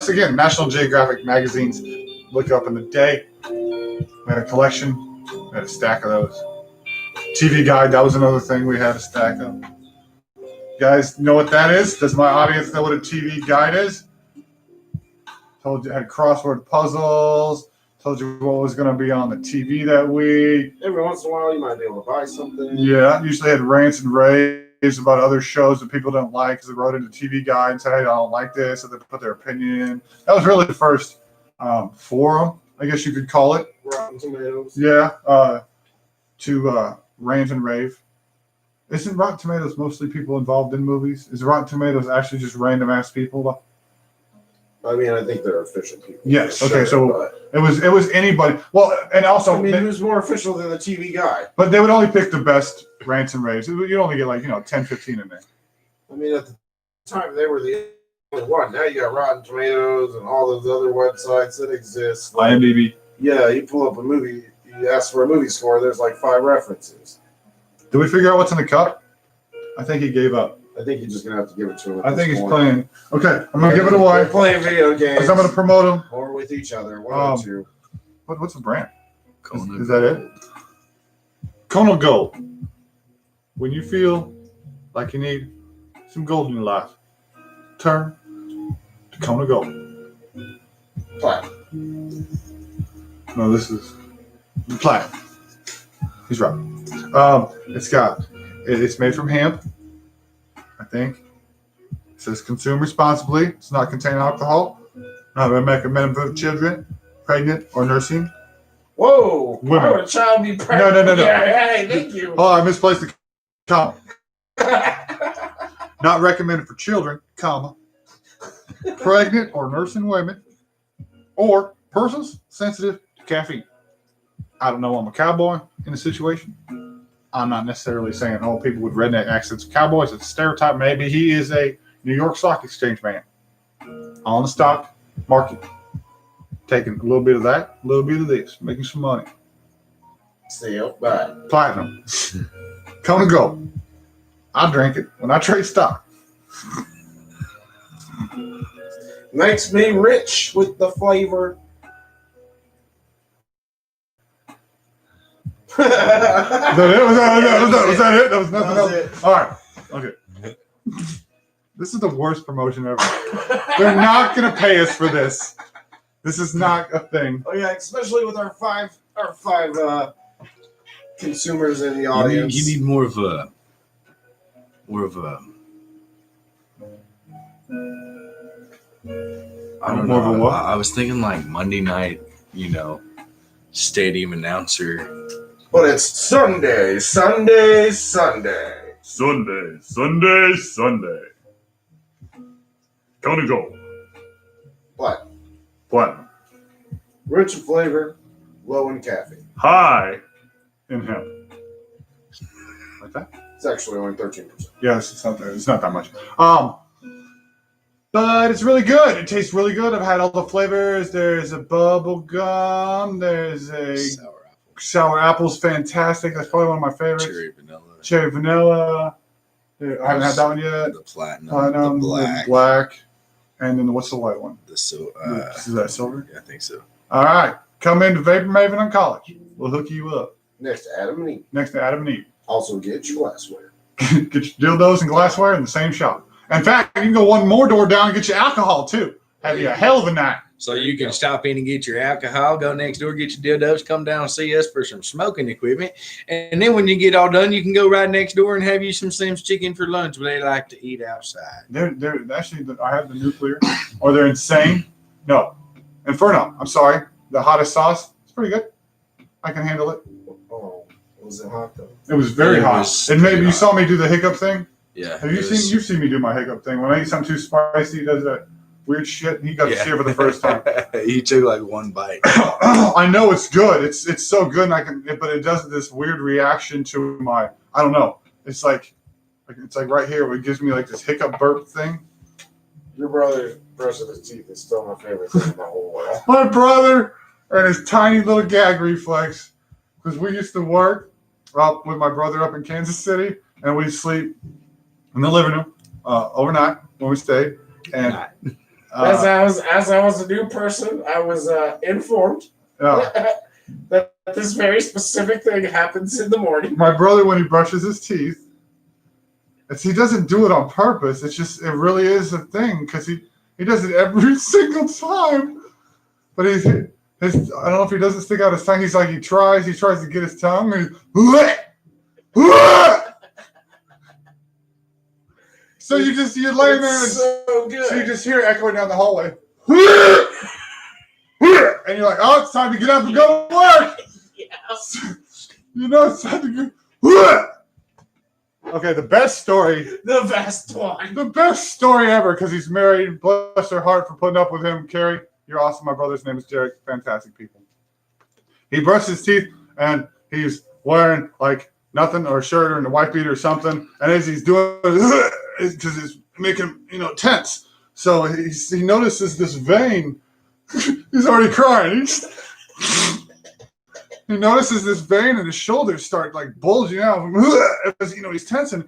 again, National Geographic magazines. Look up in the day. We had a collection. We had a stack of those. TV Guide, that was another thing we had a stack of. You guys know what that is? Does my audience know what a TV Guide is? Told you I had crossword puzzles. Told you what was going to be on the TV that week. Every once in a while, you might be able to buy something. Yeah, usually had rants and raves about other shows that people don't like because they wrote into TV Guide and said, hey, I don't like this, so they put their opinion in. That was really the first forum, I guess you could call it. Rotten Tomatoes. Yeah, to rant and rave. Isn't Rotten Tomatoes mostly people involved in movies? Is Rotten Tomatoes actually just random ass people? I mean, I think they're official people. Yes. Sure, Okay. So it was anybody. Well, and also, I mean, who's more official than the TV Guide? but they would only pick the best rants and raves. You'd only get like 10, 15 in there. I mean, at the time, they were the only one. Now you got Rotten Tomatoes and all those other websites that exist. Like, IMDb. yeah, you pull up a movie, you ask for a movie score, there's like 5 references. Did we figure out what's in the cup? I think he gave up. I think you're just going to have to give it to him. I think he's playing. Okay, I'm going to give it away. They're playing video games. I'm going to promote him. Or with each other. One or two. What's the brand? Is that it? Kona Gold. When you feel like you need some gold in your life, turn to Kona Gold. Platinum. No, this is platinum. He's right. It's made from hemp, I think. It says consume responsibly. It's not containing alcohol. Not recommended for children, pregnant, or nursing. Whoa! Women. Why would a child be pregnant? No. Yeah, hey, thank you. Oh, I misplaced the comma. Not recommended for children, comma, pregnant or nursing women, or persons sensitive to caffeine. I don't know. I'm a cowboy in a situation. I'm not necessarily saying all people with redneck accents are cowboys. It's a stereotype. Maybe he is a New York Stock Exchange man on the stock market, taking a little bit of that, a little bit of this, making some money. Sale, bye. Platinum. Kona Gold. I drink it when I trade stock. Makes me rich with the flavor. Was that it? That was nothing else? It. All right. Okay. This is the worst promotion ever. They're not going to pay us for this. This is not a thing. Oh yeah, especially with our five consumers in the audience. You need more of a. I don't More of a know. what? I was thinking like Monday night, stadium announcer. But it's Sunday. Sunday. Kona Gold. Platinum. Rich in flavor, low in caffeine. High in hemp. Like that? It's actually only 13%. Yes, it's not that much. But it's really good. It tastes really good. I've had all the flavors. There's a bubble gum. There's a sour apple's fantastic. That's probably one of my favorites. Cherry vanilla. I haven't had that one yet. The platinum, the black. And then what's the white one? is that silver? Yeah, I think so. All right. Come into Vapor Maven on College. We'll hook you up. Next to Adam and Eve. Next to Adam and Eve. Also get your glassware. Get your dildos and glassware in the same shop. In fact, you can go one more door down and get your alcohol too. Have you a hell of a night. So you can stop in and get your alcohol, go next door, get your dildos, come down and see us for some smoking equipment. And then when you get all done, you can go right next door and have you some Sims chicken for lunch, but they like to eat outside. They're actually, I have the nuclear, or they're insane. No, Inferno. I'm sorry. The hottest sauce. It's pretty good. I can handle it. Oh, was it hot though? It was very hot. And maybe you saw me do the hiccup thing. Yeah. Have you seen? You've seen me do my hiccup thing. When I eat something too spicy, it does that. weird shit. And he got to see it for the first time. He took like one bite. I know it's good. It's so good, and but it does this weird reaction to my. I don't know. It's like right here where it gives me like this hiccup burp thing. Your brother brushing his teeth is still my favorite thing in the whole world. My brother and his tiny little gag reflex, because we used to work up with my brother up in Kansas City, and we'd sleep in the living room overnight when we stayed. And as I was a new person, I was informed that this very specific thing happens in the morning. My brother, when he brushes his teeth, he doesn't do it on purpose. It really is a thing because he does it every single time. But I don't know if he doesn't stick out his tongue. He tries to get his tongue. And so you're laying there and so good. So you just hear it echoing down the hallway. And you're like, oh, it's time to get up and go to work. Yeah. You know it's time to go. Okay, the best story. The best one. The best story ever, because he's married. Bless her heart for putting up with him. Carrie, you're awesome. My brother's name is Derek. Fantastic people. He brushed his teeth, and he's wearing like nothing or a shirt or a white beater or something. And as he's doing it, because it's making him, tense. So he notices this vein. He's already crying. He notices this vein in his shoulders start like bulging out. As he's tensing.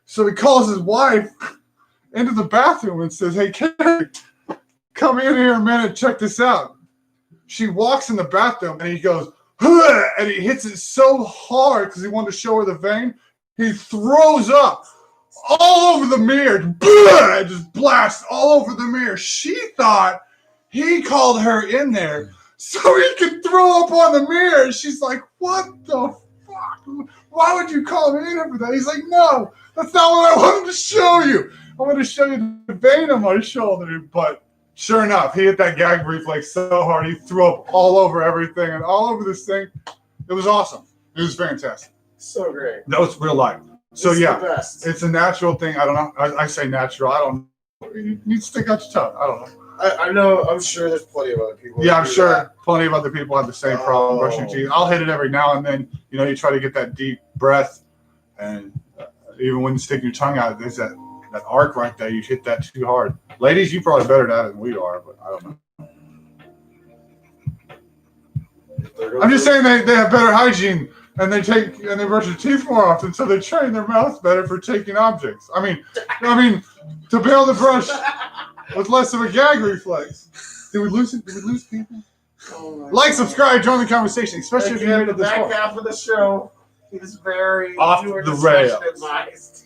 So he calls his wife into the bathroom and says, "Hey, Carrie, come in here a minute. Check this out." She walks in the bathroom and he goes, and he hits it so hard because he wanted to show her the vein. He throws up all over the mirror, and just blasts all over the mirror. She thought he called her in there so he could throw up on the mirror. She's like, "What the fuck? Why would you call me in here for that?" He's like, "No, that's not what I wanted to show you. I wanted to show you the vein on my shoulder." But sure enough, he hit that gag reflex so hard, he threw up all over everything and all over this thing. It was awesome. It was fantastic. So great. That was real life. So It's yeah, the best. it's a natural thing. I don't know. I say natural. I don't know. You need to stick out your tongue. I don't know. I know. I'm sure there's plenty of other people. Yeah, that I'm do sure that. plenty of other people have the same problem brushing teeth. I'll hit it every now and then. You try to get that deep breath, and even when you stick your tongue out, there's that arc right there. You hit that too hard. Ladies, you probably better at it than we are, but I don't know. I'm just saying they have better hygiene and they brush their teeth more often, so they train their mouths better for taking objects. I mean, to be able to brush with less of a gag reflex. Did we lose it? Did we lose people? Oh Like, subscribe, join the conversation, especially if you made it this back far. half of the show is very Off viewer the discretion rails. advised.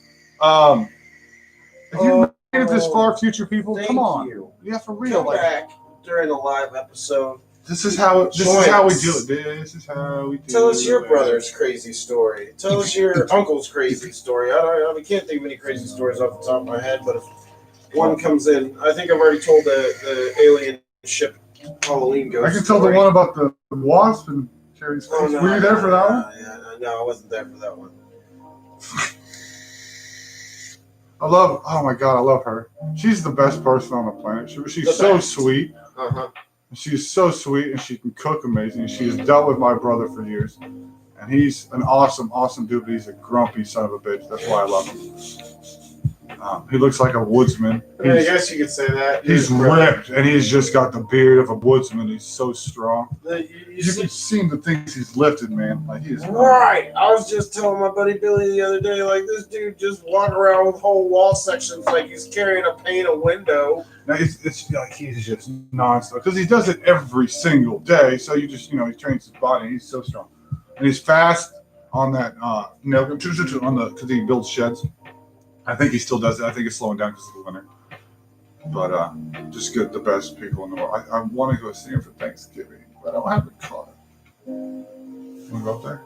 If you made it this far, future people, Thank come on. you. Yeah, for real. Come back during the live episode. This is how we do it. This is how we do it. Tell us your brother's crazy story. Tell us your uncle's crazy story. I can't think of any crazy stories off the top of my head, but if one comes in, I think I've already told the alien ship Halloween ghost I can tell story. the one about the wasp and Carrie's face. Oh, no, Were you there for that one? Yeah, no, I wasn't there for that one. Oh my God, I love her. She's the best person on the planet. She's The so best. sweet. Uh-huh. She's so sweet, and she can cook amazing. She has dealt with my brother for years, and he's an awesome, awesome dude. But he's a grumpy son of a bitch. That's why I love him. He looks like a woodsman. I mean, I guess you could say that. He's ripped, and he's just got the beard of a woodsman. He's so strong. You You see, can see the things he's lifted, man. Like he is. right. I was just telling my buddy Billy the other day, like, this dude just walk around with whole wall sections like he's carrying a pane of window. Now, it's like he's just nonstop because he does it every single day. So you just, he trains his body. He's so strong, and he's fast on that. Because he builds sheds. I think he still does it. I think it's slowing down because of the winter. But just good, the best people in the world. I want to go see him for Thanksgiving, but I don't have a car. Want to go up there?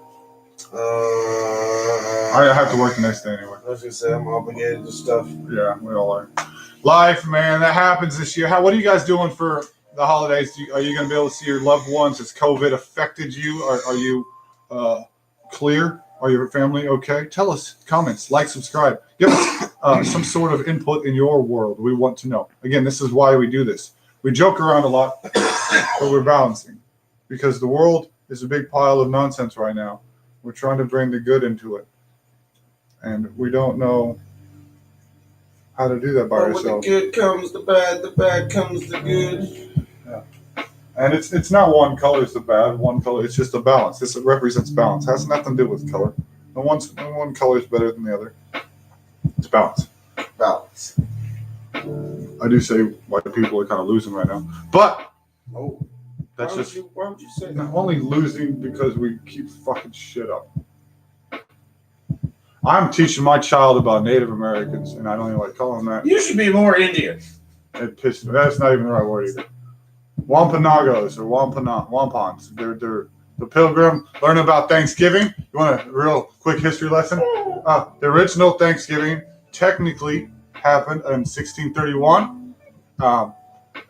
I have to work the next day anyway. I was gonna say I'm obligated to stuff. Yeah, we all are. Life, man, that happens this year. What are you guys doing for the holidays? Are you going to be able to see your loved ones? Has COVID affected you? Are you clear? Are your family okay? Tell us. Comments, like, subscribe. Give us some sort of input in your world. We want to know. Again, this is why we do this. We joke around a lot, but we're balancing because the world is a big pile of nonsense right now. We're trying to bring the good into it, and we don't know how to do that by ourselves. With the good comes the bad comes the good. Yeah. And it's not one color is the bad, one color, it's just a balance. This represents balance. It has nothing to do with color. No one color is better than the other. It's balance. Balance. I do say white people are kind of losing right now. But that's why would you say that? not only losing because we keep fucking shit up. I'm teaching my child about Native Americans, and I don't even like calling them that. You should be more Indian. It pissed me. That's not even the right word either. Wampanagos or Wampans. They're the Pilgrim. Learn about Thanksgiving. You want a real quick history lesson? The original Thanksgiving technically happened in 1631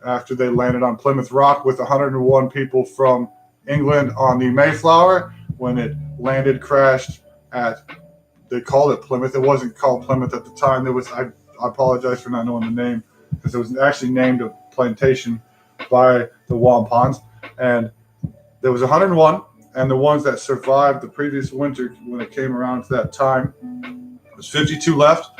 after they landed on Plymouth Rock with 101 people from England on the Mayflower. When it landed, crashed at, they called it Plymouth. It wasn't called Plymouth at the time. I apologize for not knowing the name because it was actually named a plantation by the Wampans. And there was 101, and the ones that survived the previous winter when it came around to that time, there was 52 left,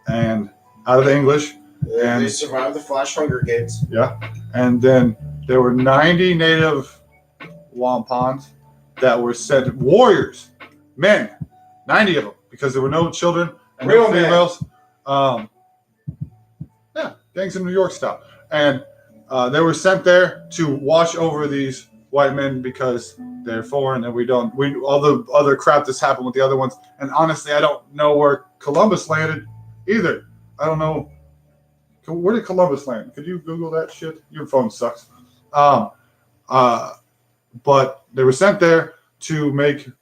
and out of the English. And they survived the Flash Hunger Games. Yeah. And then there were 90 native Wampans that were sent, warriors, men, 90 of them, because there were no children and no females. Gangs in New York style. And they were sent there to watch over these white men because they're foreign and we all the other crap that's happened with the other ones. And honestly, I don't know where Columbus landed either. I don't know. Where did Columbus land? Could you Google that shit? Your phone sucks. But they were sent there to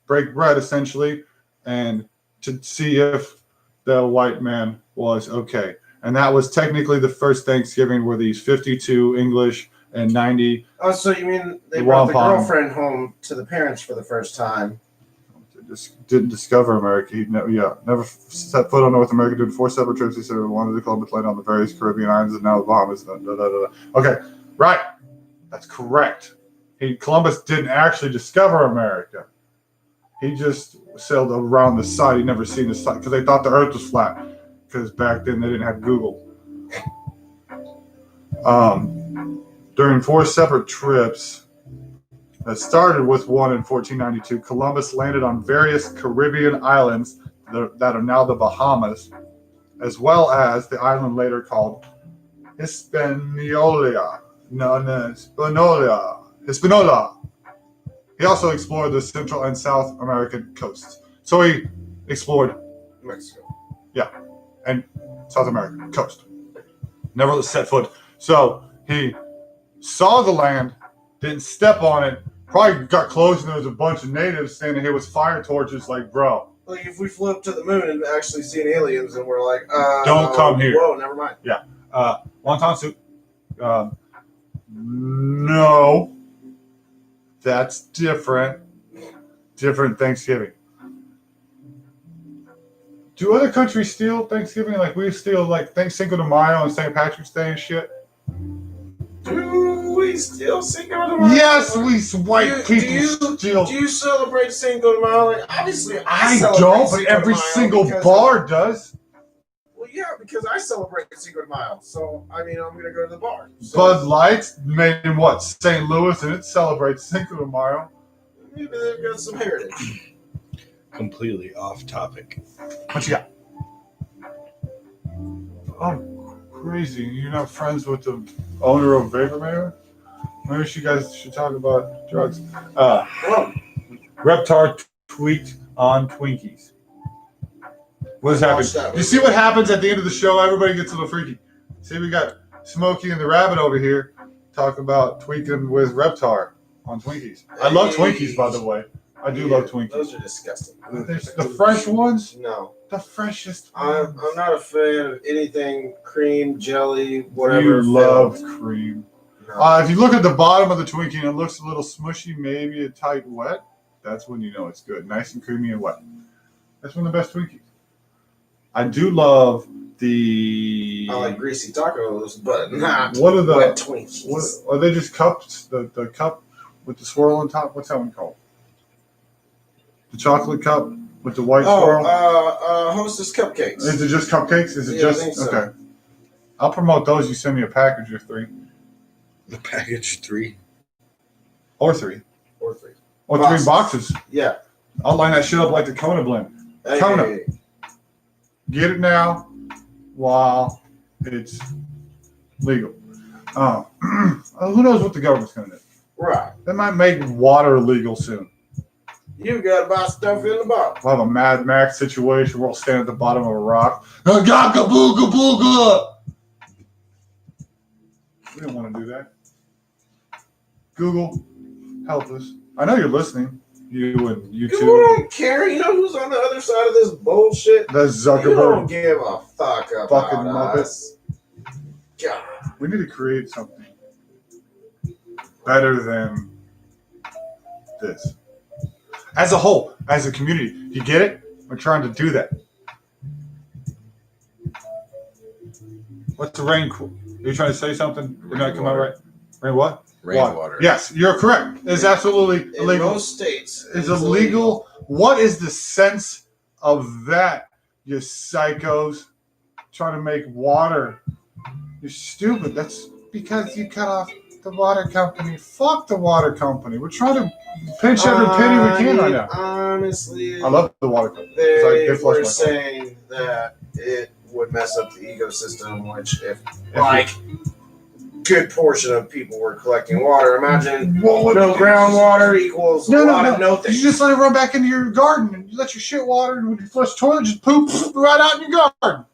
break bread essentially and to see if the white man was okay. And that was technically the first Thanksgiving where these 52 English and 90. Oh, so you mean they brought the girlfriend home to the parents for the first time? They just didn't discover America. He never set foot on North America. Did 4 separate trips. He said he wanted to Columbus land on the various Caribbean islands and now the Bahamas. Okay, right. That's correct. Columbus didn't actually discover America. He just sailed around the side. He'd never seen the side because they thought the Earth was flat. Because back then they didn't have Google. During 4 separate trips that started with one in 1492, Columbus landed on various Caribbean islands that are now the Bahamas, as well as the island later called Hispaniola. Hispaniola. He also explored the Central and South American coasts. So he explored Mexico. Yeah. And South America coast. Never set foot. So he saw the land, didn't step on it, probably got close and there was a bunch of natives standing here with fire torches like, bro. Like if we flew up to the moon and actually seen aliens and we're like, don't come here. Whoa, never mind. Yeah. Wonton soup. No. That's different. Different Thanksgiving. Do other countries steal Thanksgiving like we steal like Cinco de Mayo and St. Patrick's Day and shit? Do we steal Cinco de Mayo? Yes, white people steal. Do you celebrate Cinco de Mayo? Like, obviously, I don't, but every single bar does. Well, yeah, because I celebrate Cinco de Mayo. So, I mean, I'm going to go to the bar. So, Bud Light's made in what? St. Louis, and it celebrates Cinco de Mayo. Maybe they've got some heritage. Completely off topic. What you got? Oh, crazy. You're not friends with the owner of Vapormayor? Maybe you guys should talk about drugs. Reptar tweaked on Twinkies. What has happened? You see what happens at the end of the show? Everybody gets a little freaky. See, we got Smokey and the Rabbit over here talking about tweaking with Reptar on Twinkies. I love Twinkies, by the way. I do love Twinkies. Those are disgusting. The fresh ones? No. The freshest ones. I'm not a fan of anything cream, jelly, whatever. You love cream. No. If you look at the bottom of the Twinkie and it looks a little smushy, maybe a tight wet, that's when you know it's good. Nice and creamy and wet. That's one of the best Twinkies. I do love the. I like greasy tacos, but not what are the wet Twinkies. What, are they just cups? The cup with the swirl on top. What's that one called? The chocolate cup with the white swirl. Hostess cupcakes. Is it just cupcakes? Is it just I think so. okay? I'll promote those. You send me a package of 3. The package of 3. Or 3. Or 3. Or Boxes. 3 boxes. Yeah. I'll line that shit up like the Kona blend. Hey, Kona. hey, hey. Get it now while it's legal. Who knows what the government's going to do? Right. They might make water legal soon. You got to buy stuff in the box. We'll have a Mad Max situation where we'll stand at the bottom of a rock. Gaka booga booga. We don't want to do that. Google, help us. I know you're listening. You and YouTube. People don't care. You know who's on the other side of this bullshit? That's You don't Zuckerberg. give a fuck about Fucking us. God. We need to create something better than this. As a whole, as a community. You get it? We're trying to do that. What's the rain? Are you trying to say something? We're not coming out right. Rain what? Rainwater. Yes, you're correct. It's absolutely In illegal. most states, It's illegal. What is the sense of that, you psychos? Trying to make water. You're stupid. That's because you cut off the water company. Fuck the water company. We're trying to pinch every penny we can right now. Honestly, I love the water company. they flush were my car. saying that it would mess up the ecosystem, which if good portion of people were collecting water. Imagine no groundwater equals a lot of no things. You just let it run back into your garden and you let your shit water and when you flush the toilet, just poop right out in your garden.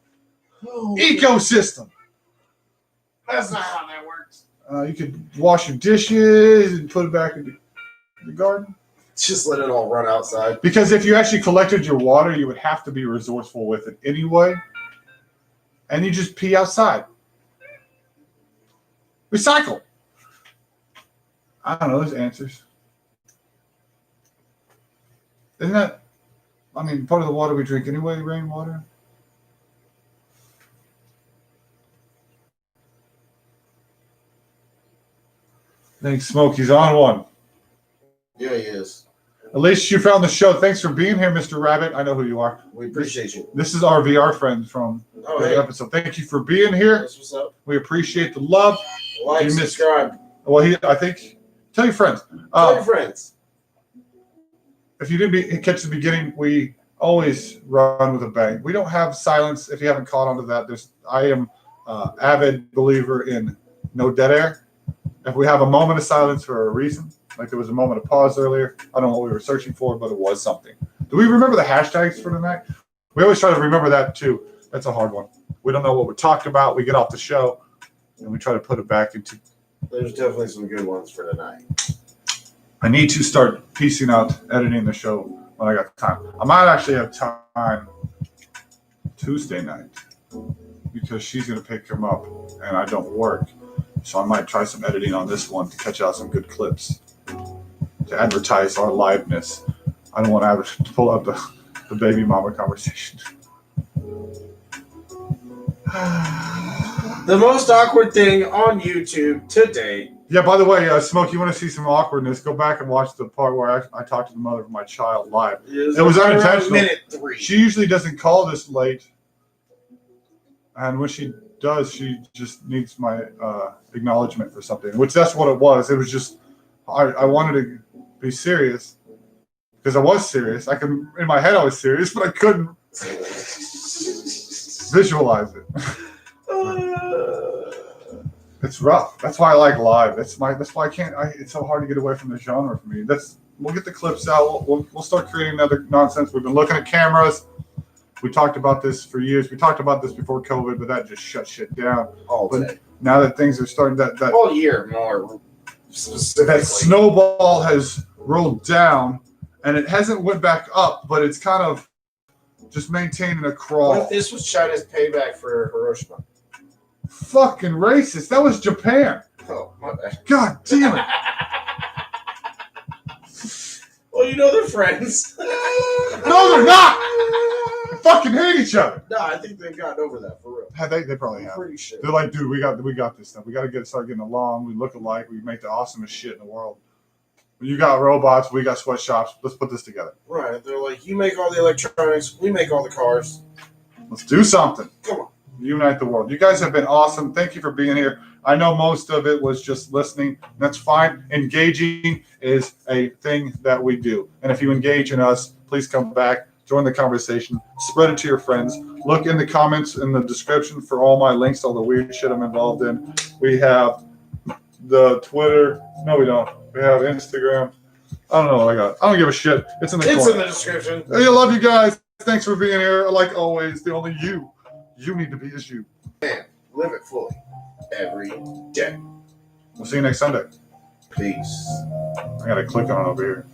Ecosystem. That's not how that works. You could wash your dishes and put it back into the garden. Just let it all run outside. Because if you actually collected your water, you would have to be resourceful with it anyway. And you just pee outside. Recycle. I don't know, there's answers. Isn't that, part of the water we drink anyway, rainwater? I think Smokey's on one. Yeah, he is. At least you found the show. Thanks for being here, Mr. Rabbit. I know who you are. We appreciate you. This is our VR friend from the episode. Thank you for being here. That's what's up. We appreciate the love. Like, subscribe. Well, I think, tell your friends. Tell your friends. If you didn't catch the beginning, we always run with a bang. We don't have silence. If you haven't caught on to that, I am avid believer in no dead air. If we have a moment of silence for a reason, like there was a moment of pause earlier, I don't know what we were searching for, but it was something. Do we remember the hashtags for tonight? We always try to remember that too. That's a hard one. We don't know what we talked about. We get off the show and we try to put it back into. There's definitely some good ones for tonight. I need to start piecing out editing the show when I got time. I might actually have time Tuesday night because she's going to pick him up and I don't work. So I might try some editing on this one to catch out some good clips to advertise our liveness. I don't want to pull up the baby mama conversation. The most awkward thing on YouTube today. Yeah, by the way, Smoke, you want to see some awkwardness, go back and watch the part where I talked to the mother of my child live. It was unintentional. Minute 3. She usually doesn't call this late. And when she does, she just needs my acknowledgement for something, which that's what it was. It was just, I wanted to be serious because I was serious. In my head I was serious, but I couldn't visualize it. It's rough. That's why I like live. That's why I can't. It's so hard to get away from the genre for me. We'll get the clips out. We'll start creating other nonsense. We've been looking at cameras. We talked about this for years. We talked about this before COVID, but that just shut shit down. All day. Now that things are starting, that all year more specifically. That snowball has rolled down, and it hasn't went back up, but it's kind of just maintaining a crawl. What if this was China's payback for Hiroshima? Fucking racist. That was Japan. Oh, my bad. God damn it. Well, you know they're friends. No, they're not. fucking hate each other. No, I think they've gotten over that for real. They probably I'm have. pretty sure. They're like, dude, we got this stuff. We got to start getting along. We look alike. We make the awesomest shit in the world. You got robots. We got sweatshops. Let's put this together. Right. They're like, you make all the electronics. We make all the cars. Let's do something. Come on. Unite the world. You guys have been awesome. Thank you for being here. I know most of it was just listening. That's fine. Engaging is a thing that we do. And if you engage in us, please come back, join the conversation, spread it to your friends. Look in the comments in the description for all my links, all the weird shit I'm involved in. We have the Twitter. No, we don't. We have Instagram. I don't know what I got. I don't give a shit. It's in the It's corner. in the description. Hey, I love you guys. Thanks for being here. Like always, the only you need to be is you. Live it fully every day. We'll see you next Sunday. Peace. I gotta click on it over here.